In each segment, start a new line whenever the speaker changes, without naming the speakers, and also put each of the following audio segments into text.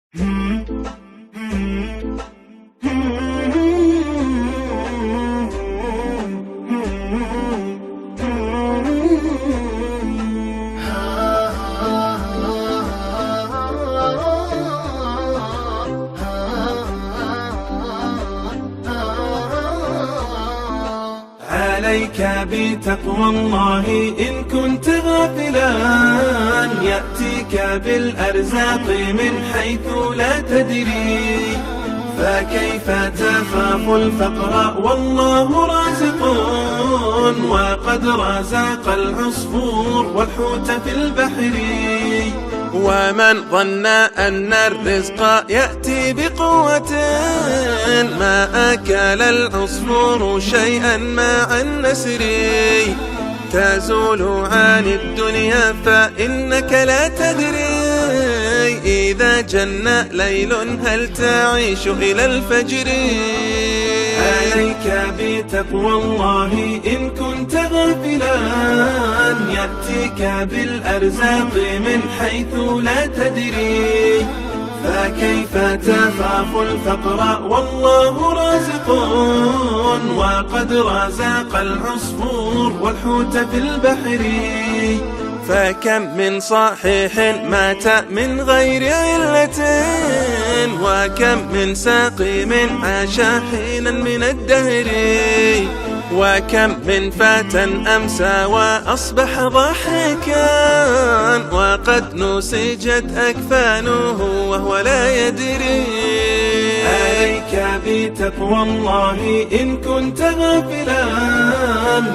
عليك بتقوى الله إن كنت غافلا، يأتيك بالأرزاق من حيث لا تدري، فكيف تخاف الفقر والله رازق، وقد رزق العصفور والحوت في البحر.
ومن ظن أن الرزق يأتي بقوة، ما أكل العصفور شيئا مع النسر. تزول عن الدنيا فإنك لا تدري، إذا جن ليل هل تعيش إلى الفجر.
عليك بتقوى الله إن كنت غافلا، يأتيك بالأرزاق من حيث لا تدري، فكيف تخاف الفقر والله رازق، وقد رزق العصفور والحوت في البحر.
فكم من صحيح مات من غير علة، وكم من سقيم عاش حينا من الدهر، وكم من فتى أمسى وأصبح ضاحكا، وقد نسجت أكفانه وهو لا يدري.
عليك بتقوى الله إن كنت غافلا،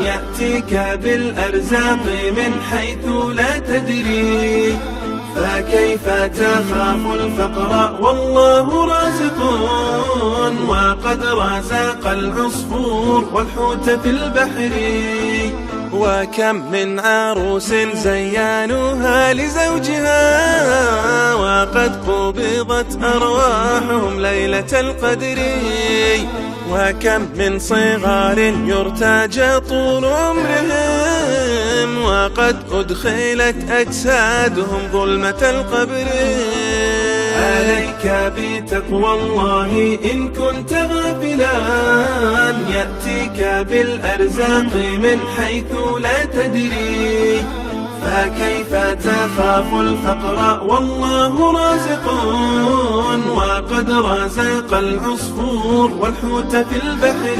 يأتيك بالأرزاق من حيث لا تدري، فكيف تخاف الفقر والله رازق، وقد رزق العصفور والحوت في البحر.
وكم من عروس زيانوها لزوجها، وقد قبضت أرواحهم ليلة القدر. وكم من صغار يرتجى طول عمرهم، وقد أدخلت أجسادهم ظلمة القبر.
عليك بتقوى الله إن كنت غافلا، يأتيك بالأرزاق من حيث لا تدري، فكيف تخاف الفقر والله رازق، وقد رزق العصفور والحوت في البحر.